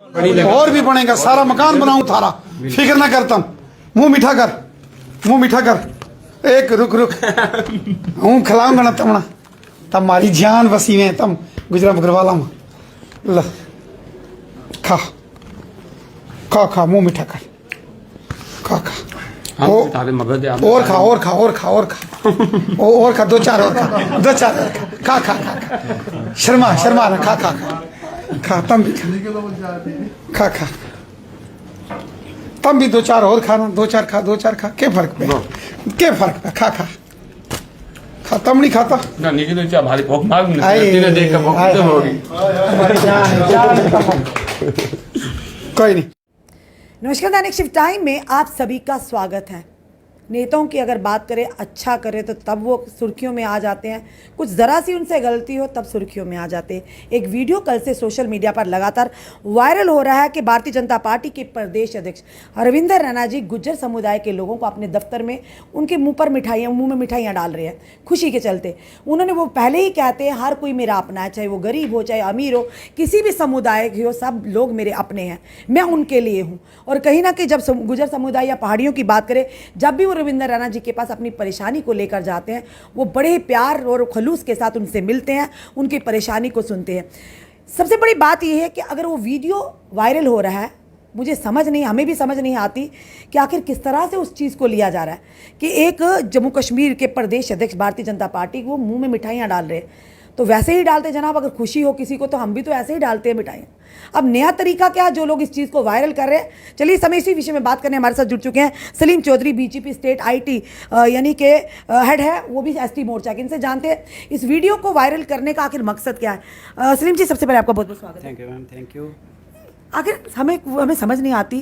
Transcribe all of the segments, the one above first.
और भी बनेगा, सारा मकान बनाऊं थारा, फिक्र ना कर तुम। मुंह मीठा कर, मुंह मीठा कर। एक रुक रुक, हूँ खिलाऊंगा ना तमना, तुम्हारी जान बसी में तुम गुजरा बकरवाला में। ला खा खा खा, मुंह मीठा कर, खा खा। और खा और खा और खा और खा और खा, दो चार और खा, दो चार और खा, खा खा खा, शर्मा शर्मा ना, खा खा खा खा, तुम भी खा खा, तुम भी दो चार और खाना, दो चार खा, दो चार खा, क्या फर्क पे, क्या फर्क पे, खा खा खा। तुम नहीं खाता भारी भूख मार देख कर भूख तो होगी। कोई नहीं। नमस्कार, दैनिक शिफ्ट टाइम में आप सभी का स्वागत है। नेताओं की अगर बात करें, अच्छा करें तो तब वो सुर्खियों में आ जाते हैं, कुछ ज़रा सी उनसे गलती हो तब सुर्खियों में आ जाते हैं। एक वीडियो कल से सोशल मीडिया पर लगातार वायरल हो रहा है कि भारतीय जनता पार्टी के प्रदेश अध्यक्ष हरविंदर रैना जी गुज्जर समुदाय के लोगों को अपने दफ्तर में उनके मुंह में मिठाइयाँ डाल रहे हैं खुशी के चलते। उन्होंने वो पहले ही कहते हैं हर कोई मेरा अपना है, चाहे वो गरीब हो चाहे अमीर हो, किसी भी समुदाय की हो, सब लोग मेरे अपने हैं, मैं उनके लिए हूँ। और कहीं ना कहीं जब गुज्जर समुदाय या पहाड़ियों की बात करें, जब भी वो रविंदर रैना जी के पास अपनी परेशानी को लेकर जाते हैं, वो बड़े प्यार और खलूस के साथ उनसे मिलते हैं, उनकी परेशानी को सुनते हैं। सबसे बड़ी बात यह है कि अगर वो वीडियो वायरल हो रहा है, मुझे समझ नहीं, हमें भी समझ नहीं आती कि आखिर किस तरह से उस चीज़ को लिया जा रहा है कि एक जम्मू कश्मीर के प्रदेश अध्यक्ष भारतीय जनता पार्टी को मुंह में मिठाइयाँ डाल रहे हैं। तो वैसे ही डालते जनाब, अगर खुशी हो किसी को तो हम भी तो ऐसे ही डालते हैं मिठाइयाँ। अब नया तरीका क्या है जो लोग इस चीज़ को वायरल कर रहे हैं? चलिए इस समय इसी विषय में बात करने हमारे साथ जुड़ चुके हैं Salim Chaudhary, BJP state IT यानी कि हेड है, वो भी एसटी मोर्चा के। इनसे जानते हैं इस वीडियो को वायरल करने का आखिर मकसद क्या है। सलीम जी, सबसे पहले आपका बहुत बहुत स्वागत है। Thank you ma'am, thank you. आखिर हमें समझ नहीं आती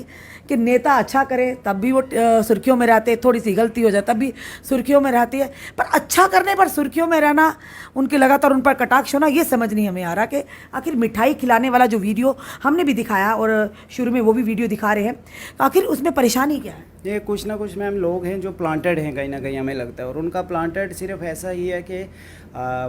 कि नेता अच्छा करे तब भी वो सुर्खियों में रहते हैं, थोड़ी सी गलती हो जाए तब भी सुर्खियों में रहती है, पर अच्छा करने पर सुर्खियों में रहना, उनके लगातार उन पर कटाक्ष होना, ये समझ नहीं हमें आ रहा कि आखिर मिठाई खिलाने वाला जो वीडियो हमने भी दिखाया और शुरू में वो भी वीडियो दिखा रहे हैं, तो आखिर उसमें परेशानी क्या है? ये कुछ ना कुछ मैम लोग हैं जो प्लांटेड हैं कहीं ना कहीं, हमें लगता है। और उनका प्लांटेड सिर्फ ऐसा ही है कि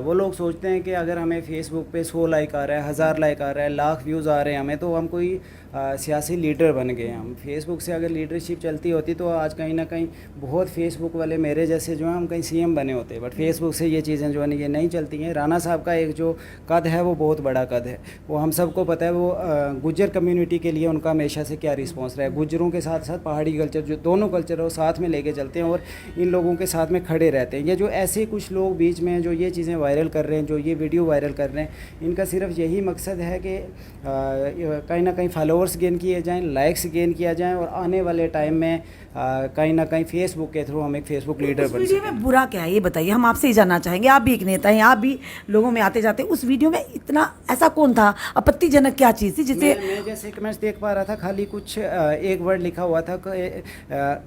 वो लोग सोचते हैं कि अगर हमें फेसबुक पे 100 लाइक आ रहा है, 1000 लाइक आ रहा है, लाख व्यूज़ आ रहे हैं हमें, तो हम कोई सियासी लीडर बन गए हैं। हम फेसबुक से अगर लीडरशिप चलती होती तो आज कहीं ना कहीं बहुत फेसबुक वाले मेरे जैसे जो हैं हम कहीं सीएम बने होते। बट फेसबुक से ये चीज़ें जो है ये नहीं चलती हैं। राणा साहब का एक जो कद है वो बहुत बड़ा कद है, वो हम सबको पता है। वो गुज्जर कम्युनिटी के लिए उनका हमेशा से क्या रिस्पॉन्स रहा है। गुज्जरों के साथ साथ पहाड़ी कल्चर, जो दोनों कल्चर है वो साथ में लेके चलते हैं और इन लोगों के साथ में खड़े रहते हैं। ये जो ऐसे कुछ लोग बीच में जो ये चीज़ें वायरल कर रहे हैं, जो ये वीडियो वायरल कर रहे हैं, इनका सिर्फ यही मकसद है कि कहीं ना कहीं फॉलोअर्स गेन किए जाएं, लाइक्स गेन किया जाए और आने वाले टाइम में कहीं ना कहीं फेसबुक के थ्रू हम एक फेसबुक लीडर बन सकें। वीडियो में बुरा क्या है ये बताइए, हम आपसे ही जानना चाहेंगे। आप भी एक नेता हैं, आप भी लोगों में आते जाते, उस वीडियो में इतना ऐसा कौन था, आपत्तिजनक क्या चीज़ थी जिससे? मैं जैसे कमेंट्स देख पा रहा था, खाली कुछ एक वर्ड लिखा हुआ था,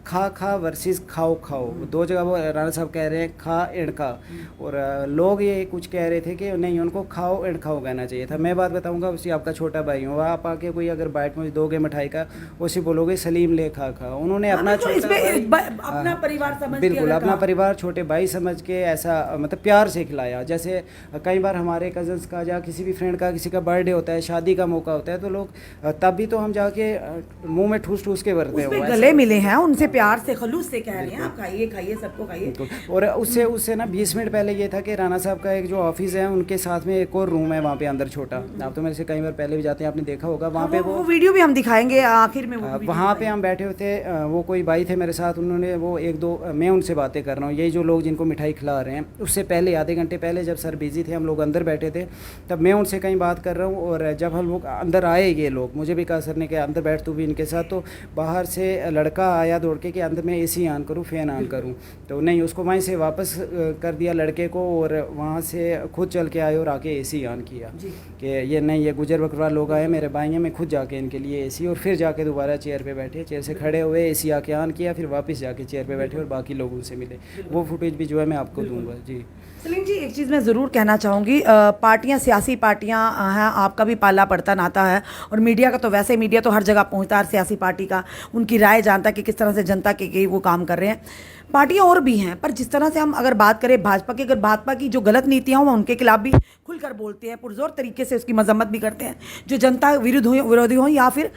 खा खा वर्सेस खाओ खाओ। दो जगह वो राणा साहब कह रहे हैं खा एंड खा, और लोग ये कुछ कह रहे थे कि नहीं, उनको खाओ एंड खाओ कहना चाहिए था। मैं बात बताऊंगा, उसी आपका छोटा भाई हूँ, आप आके कोई अगर बाइट मुझे दोगे मिठाई का, उसी बोलोगे सलीम ले खा खा। उन्होंने अपना अपना परिवार समझ, बिल्कुल अपना परिवार, छोटे भाई समझ के ऐसा मतलब प्यार से खिलाया। जैसे कई बार हमारे कजन्स का या किसी भी फ्रेंड का किसी का बर्थडे होता है, शादी का मौका होता है, तो लोग तब भी तो हम जाके मुंह में ठूस ठूस के भरते हैं, गले मिले हैं, उनसे प्यार से खलूस से कह रहे हैं आप खाइए खाइए, सबको खाइए। और उससे ना 20 मिनट पहले ये था कि राणा साहब का एक जो ऑफिस है उनके साथ में एक और रूम है वहाँ पे अंदर छोटा, आप तो मेरे से कई बार पहले भी जाते हैं, आपने देखा होगा वहाँ पे। वो वीडियो भी हम दिखाएंगे आखिर में। वहाँ पे हम बैठे होते, वो कोई भाई थे मेरे साथ, उन्होंने वो एक दो, मैं उनसे बातें कर रहा हूँ, यही जो लोग जिनको मिठाई खिला रहे हैं, उससे पहले आधे घंटे पहले जब सर बिजी थे, हम लोग अंदर बैठे थे, तब मैं उनसे कहीं बात कर रहा हूँ। और जब हम लोग अंदर आए, ये लोग मुझे भी कहा सर ने कि अंदर बैठ तू भी इनके साथ, तो बाहर से लड़का आया दौड़ के कि अंदर मैं एसी ऑन करूँ, फ़ैन ऑन करूँ, तो नहीं, उसको वहीं से वापस कर दिया लड़के को, और वहाँ से खुद चल के आए और आके एसी ऑन किया कि ये नहीं, ये गुजर बकरवाल लोग आए मेरे भाई हैं, मैं खुद जाके इनके लिए एसी, और फिर जाके दोबारा चेयर पे बैठे, चेयर से खड़े हुए, एसी आके ऑन किया, फिर वापस जाके चेयर पे बैठे और बाकी लोगों से मिले। वो फुटेज भी जो है मैं आपको दूंगा। जी सलीम जी, एक चीज़ मैं ज़रूर कहना चाहूँगी, पार्टियां, सियासी पार्टियां हैं, आपका भी पाला पड़ता नाता है, और मीडिया का तो वैसे मीडिया तो हर जगह पहुँचता है, हर सियासी पार्टी का उनकी राय जानता है कि किस तरह से जनता के वो काम कर रहे हैं। पार्टियां और भी हैं, पर जिस तरह से हम अगर बात करें भाजपा की, अगर भाजपा की जो गलत नीतियां हो उनके खिलाफ भी खुलकर बोलते हैं, पुरजोर तरीके से उसकी मजम्मत भी करते हैं, जो जनता विरोधी हो या फिर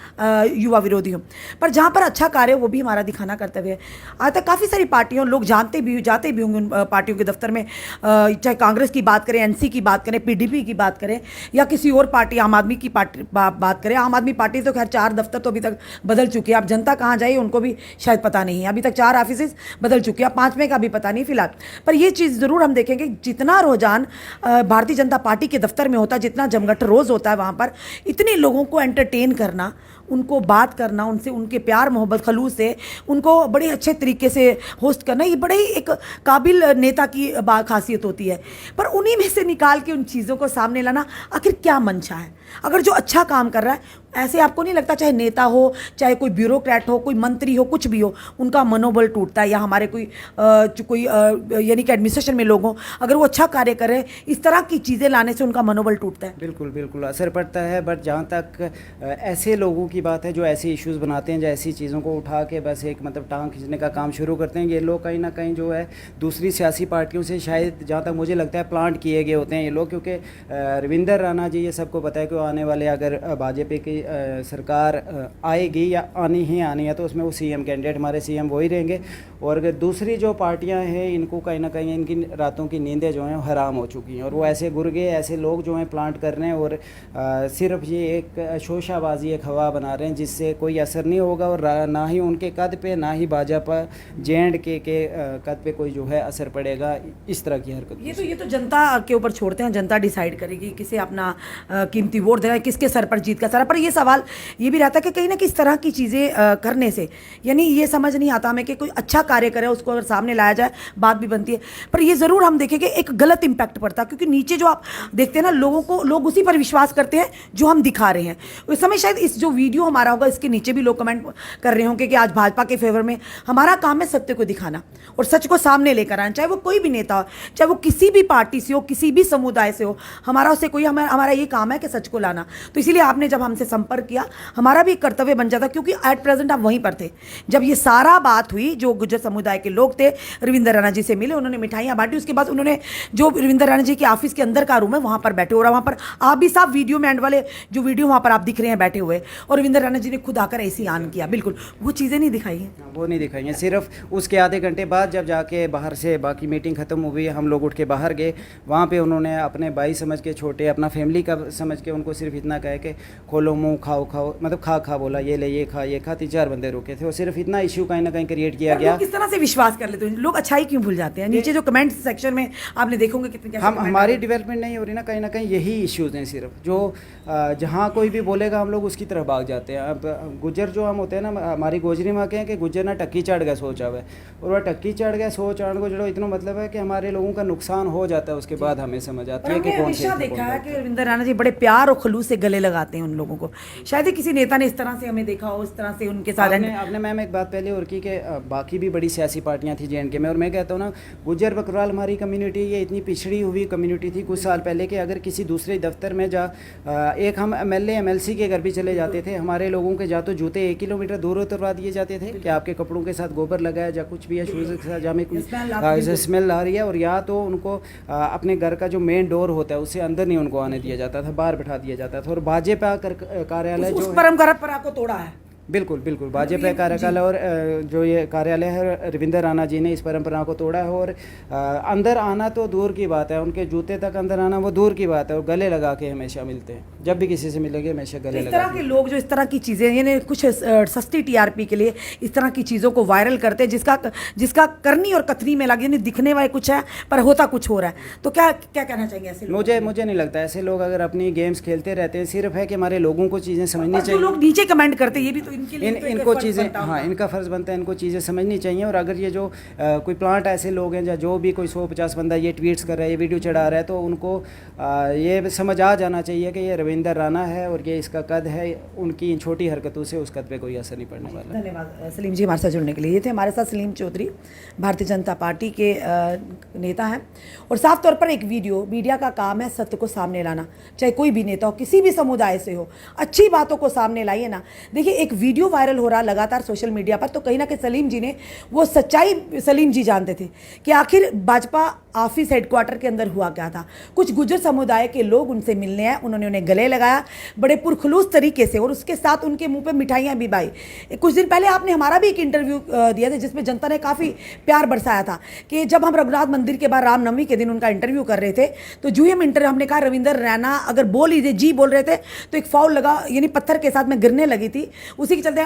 युवा विरोधी हो। पर जहाँ पर अच्छा कार्य हो वो भी हमारा दिखाना कर्तव्य है। आज तक काफ़ी सारी पार्टियों, लोग जाते भी होंगे उन पार्टियों के दफ्तर में, चाहे कांग्रेस की बात करें, एनसी की बात करें, पीडीपी की बात करें, या किसी और पार्टी आम आदमी की पार्टी बात करें। आम आदमी पार्टी तो खैर 4 दफ्तर तो अभी तक बदल चुकी है। अब जनता कहाँ जाए उनको भी शायद पता नहीं है। अभी तक 4 ऑफिस बदल चुके हैं, 5वें का भी पता नहीं फिलहाल। पर ये चीज़ ज़रूर हम देखेंगे, जितना रुझान भारतीय जनता पार्टी के दफ्तर में होता है, जितना जमघट रोज़ होता है वहाँ पर, इतने लोगों को एंटरटेन करना, उनको बात करना, उनसे उनके प्यार मोहब्बत खलूस से उनको बड़े अच्छे तरीके से होस्ट करना, ये बड़े ही एक काबिल नेता की खासियत होती है। पर उन्हीं में से निकाल के उन चीज़ों को सामने लाना आखिर क्या मंशा है? अगर जो अच्छा काम कर रहा है, ऐसे आपको नहीं लगता चाहे नेता हो, चाहे कोई ब्यूरोक्रेट हो, कोई मंत्री हो, कुछ भी हो, उनका मनोबल टूटता है? या हमारे कोई यानी कि एडमिनिस्ट्रेशन में लोग हों, अगर वो अच्छा कार्य करें, इस तरह की चीज़ें लाने से उनका मनोबल टूटता है। बिल्कुल बिल्कुल असर पड़ता है। बट जहाँ तक ऐसे लोगों की बात है जो ऐसे इश्यूज़ बनाते हैं, जो ऐसी चीज़ों को उठा के बस एक मतलब टांग खींचने का काम शुरू करते हैं, ये लोग कहीं ना कहीं जो है दूसरी सियासी पार्टियों से शायद, जहाँ तक मुझे लगता है, प्लांट किए गए होते हैं ये लोग। क्योंकि रविंदर राणा जी, ये सबको पता है कि आने वाले अगर भाजपा की सरकार आएगी या आनी है तो उसमें वो सीएम कैंडिडेट, हमारे सीएम वही रहेंगे। और अगर दूसरी जो पार्टियां हैं, इनको कहीं ना कहीं इनकी रातों की नींदें जो हैं हराम हो चुकी हैं, और वो ऐसे गुर्गे, ऐसे लोग जो हैं प्लांट कर रहे हैं, और सिर्फ ये एक शोशाबाजी, एक हवा बना रहे हैं जिससे कोई असर नहीं होगा, और ना ही उनके कद पे, ना ही भाजपा JNK के कद पे कोई जो है असर पड़ेगा इस तरह की हरकत। ये तो जनता के ऊपर छोड़ते हैं, जनता डिसाइड करेगी किसे अपना कीमती वोट देना है, किसके सर पर जीत का सर। पर ये सवाल ये भी रहता है कि कहीं ना किस तरह की चीज़ें करने से, यानी ये समझ नहीं आता हमें कि कोई अच्छा कार्य करे, उसको अगर सामने लाया जाए बात भी बनती है, पर ये ज़रूर हम देखें कि एक गलत इम्पैक्ट पड़ता है। क्योंकि नीचे जो आप देखते हैं ना, लोग उसी पर विश्वास करते हैं जो हम दिखा रहे हैं। उस समय शायद इस जो वीडियो हमारा होगा, इसके नीचे भी लोग कमेंट कर रहे होंगे कि आज भाजपा के फेवर में। हमारा काम है सत्य को दिखाना और सच को सामने लेकर आना, चाहे वो कोई भी नेता हो, चाहे वो किसी भी पार्टी से हो, किसी भी समुदाय से हो। हमारा ये काम है कि सच को लाना। तो इसीलिए आपने जब हमसे संपर्क किया, हमारा भी कर्तव्य बन जाता, क्योंकि एट प्रेजेंट आप वहीं पर थे जब ये सारा बात हुई। जो गुर्जर समुदाय के लोग थे, रविंदर राणा जी से मिले, उन्होंने मिठाइयाँ बांटी। उसके बाद उन्होंने जो रविंदर राणा जी के ऑफिस के अंदर का रूम है वहाँ पर बैठे, और वहाँ पर आप भी साहब वीडियो में एंड वाले जो वीडियो वहाँ पर आप दिख रहे हैं बैठे हुए, और रविंदर राणा जी ने खुद आकर ऐसी ऑन किया। बिल्कुल वो चीज़ें नहीं दिखाई हैं, वो नहीं दिखाई हैं। सिर्फ उसके आधे घंटे बाद जब जाके बाहर से बाकी मीटिंग ख़त्म हुई, हम लोग उठ के बाहर गए, वहाँ पे उन्होंने अपने भाई समझ के, छोटे अपना फैमिली का समझ के उनको सिर्फ इतना कहे कि खोलो मुँह, खाओ, मतलब खा बोला, ये ले, ये खा 3-4 बंदे रुके थे, और सिर्फ इतना इशू कहीं ना कहीं क्रिएट किया गया। किस तरह से विश्वास कर लेते हैं लोग, अच्छाई क्यों भूल जाते हैं? नीचे जो कमेंट सेक्शन में आपने देखोगे कितने हमारी डेवलपमेंट नहीं हो रही ना, कहीं यही इश्यूज़ हैं सिर्फ, जो जहाँ कोई भी बोलेगा हम लोग उसकी तरफ भाग जाते हैं। अब गुज्जर जो हम होते हैं ना, हमारी गोजरी में कहें कि गुज्जर ना टक्की चढ़ गया सोच आवे, और वह टक्की चढ़ गया सोच आने को जड़ो, इतना मतलब है कि हमारे लोगों का नुकसान हो जाता है। उसके बाद हमें समझ आती है कि कौन से देखा है कि रविंदर राणा जी बड़े प्यार और खलूस से गले लगाते हैं उन लोगों को। शायद ही किसी नेता ने इस तरह से हमें देखा हो, इस तरह से उनके साथ। आपने मैम एक बात पहले और की कि बाकी भी बड़ी सियासी पार्टियां थी JNK में, और मैं कहता हूँ ना, गुज्जर बकरवाल हमारी कम्युनिटी ये इतनी पिछड़ी हुई कम्युनिटी थी कुछ साल पहले कि अगर किसी दूसरे दफ्तर में एक हम MLA MLC के घर भी चले जाते थे, हमारे लोगों के तो जूते 1 किलोमीटर दूर उतरवा दिए जाते थे कि आपके कपड़ों के साथ गोबर लगा है, या कुछ भी है, शूज़ के साथ जहाँ में कुछ स्मेल आ रही है, और या तो उनको अपने घर का जो मेन डोर होता है उससे अंदर नहीं उनको आने दिया जाता था, बाहर बैठा दिया जाता था। और भाजपा कार्यालय जो परंपरा को तोड़ा है। बिल्कुल भाजपा कार्यालय, और जो ये कार्यालय है, रविंदर राणा जी ने इस परंपरा को तोड़ा है। और अंदर आना तो दूर की बात है, उनके जूते तक अंदर आना वो दूर की बात है, और गले लगा के हमेशा मिलते हैं, जब भी किसी से मिलेंगे हमेशा गले लगा। इस तरह के लोग जो इस तरह की चीज़ें, यानी कुछ सस्ती TRP के लिए इस तरह की चीज़ों को वायरल करते हैं, जिसका करनी और कथनी में लगे, यानी दिखने वाले कुछ है पर होता कुछ हो रहा है। तो क्या कहना चाहिए ऐसे लोग? मुझे नहीं लगता ऐसे लोग अगर अपनी गेम्स खेलते रहते हैं, सिर्फ है कि हमारे लोगों को चीज़ें समझनी चाहिए। लोग नीचे कमेंट करते हैं, ये भी तो इनको चीज़ें, हाँ, इनका फ़र्ज़ बनता है, इनको चीज़ें समझनी चाहिए। और अगर ये जो कोई प्लांट ऐसे लोग हैं, या जो भी कोई 100-50 बंदा ये ट्वीट्स कर रहा है, ये वीडियो चढ़ा रहा है, तो उनको ये समझ आ जाना चाहिए कि ये रविंदर राणा है और ये इसका कद है, उनकी इन छोटी हरकतों से उस कद पे कोई असर नहीं पड़ने वाला। धन्यवाद सलीम जी हमारे साथ जुड़ने के लिए। ये थे हमारे साथ सलीम चौधरी, भारतीय जनता पार्टी के नेता हैं। और साफ तौर पर एक मीडिया का काम है सत्य को सामने लाना, चाहे कोई भी नेता हो, किसी भी समुदाय से हो, अच्छी बातों को सामने लाइए ना। देखिए, एक वीडियो वायरल हो रहा लगातार सोशल मीडिया पर, तो कहीं ना कहीं सलीम जी ने वो सच्चाई सलीम जी जानते थे कि आखिर भाजपा ऑफिस हेडक्वार्टर के अंदर हुआ क्या था। कुछ गुर्जर समुदाय के लोग उनसे मिलने आए, उन्होंने उन्हें गले लगाया बड़े पुरखलूस तरीके से, और उसके साथ उनके मुंह पे मिठाइयाँ भी बाई। कुछ दिन पहले आपने हमारा भी एक इंटरव्यू दिया था जिसमें जनता ने काफ़ी प्यार बरसाया था कि जब हम रघुनाथ मंदिर के बाद रामनवमी के दिन उनका इंटरव्यू कर रहे थे, तो जो हम हमने कहा रविंदर रैना अगर बोल ही जी बोल रहे थे तो एक फाउल लगा, यानी पत्थर के साथ में गिरने लगी थी, उसी के चलते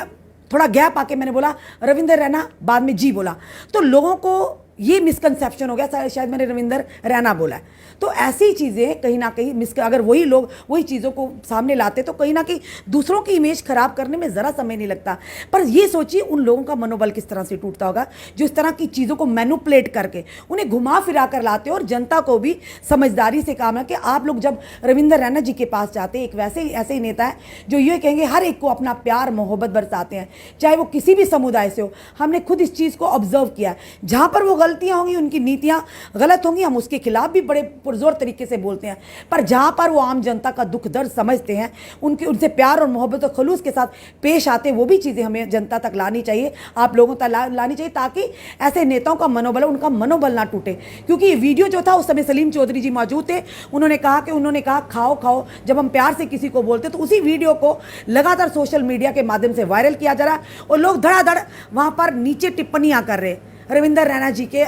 थोड़ा गैप आके मैंने बोला रविंदर रैना, बाद में जी बोला, तो लोगों को ये मिसकंसेप्शन हो गया, शायद मैंने रविंदर रैना बोला है। तो ऐसी चीज़ें कहीं ना कहीं अगर वही लोग वही चीज़ों को सामने लाते तो कहीं ना कहीं दूसरों की इमेज खराब करने में ज़रा समय नहीं लगता। पर ये सोचिए उन लोगों का मनोबल किस तरह से टूटता होगा जो इस तरह की चीज़ों को मैनिपुलेट करके उन्हें घुमा फिरा कर लाते, और जनता को भी समझदारी से काम है कि आप लोग जब रविंदर रैना जी के पास जाते, एक ऐसे ही नेता है जो ये कहेंगे हर एक को अपना प्यार मोहब्बत बरसाते हैं, चाहे वो किसी भी समुदाय से हो। हमने खुद इस चीज़ को ऑब्जर्व किया है, जहाँ पर वो गलतियां होंगी, उनकी नीतियां गलत होंगी, हम उसके खिलाफ भी बड़े पुरजोर तरीके से बोलते हैं, पर जहां पर वो आम जनता का दुख दर्द समझते हैं, उनसे प्यार और मोहब्बत और खलूस के साथ पेश आते हैं, वो भी चीज़ें हमें जनता तक लानी चाहिए, आप लोगों तक लानी चाहिए, ताकि ऐसे नेताओं का मनोबल उनका मनोबल ना टूटे। क्योंकि ये वीडियो जो था उस समय सलीम चौधरी जी मौजूद थे, उन्होंने कहा खाओ खाओ, जब हम प्यार से किसी को बोलते तो उसी वीडियो को लगातार सोशल मीडिया के माध्यम से वायरल किया जा रहा है, और लोग धड़ाधड़ वहाँ पर नीचे टिप्पणियाँ कर रहे रविंदर रैना जी के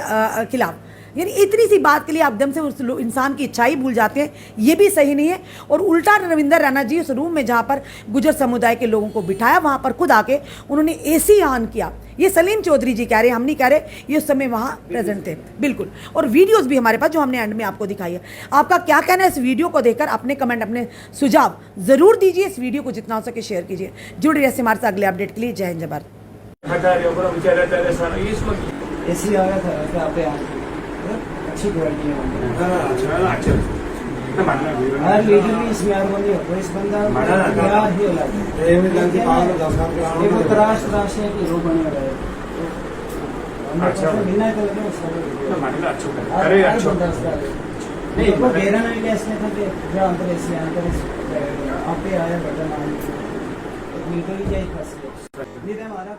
खिलाफ। यानी इतनी सी बात के लिए आप दम से उस इंसान की इच्छा ही भूल जाते हैं, ये भी सही नहीं है। और उल्टा रविंदर रैना जी उस रूम में जहाँ पर गुजर समुदाय के लोगों को बिठाया, वहाँ पर खुद आके उन्होंने एसी ऑन किया। ये सलीम चौधरी जी कह रहे हैं, हम नहीं कह रहे, ये उस समय वहाँ प्रेजेंट थे बिल्कुल। और वीडियोस भी हमारे पास जो हमने एंड में आपको दिखाई है। आपका क्या कहना है इस वीडियो को देखकर? अपने कमेंट, अपने सुझाव ज़रूर दीजिए। इस वीडियो को जितना हो सके शेयर कीजिए। जुड़े रहिए हमारे साथ अगले अपडेट के लिए। जय हिंद, जय भारत। एसी आ गया था क्या पे अच्छी क्वालिटी है हर लीडर भी इसमें आर्मोनी हो इस बंदा यार ही अलग है वो तराश है कि रो बने रहे बिना तो अरे अच्छा नहीं वो घेरा नहीं गया इसने था कि जो अंदर एसी आप पे आया बटन बिल्कुल ही यही फंस गया नहीं हमारा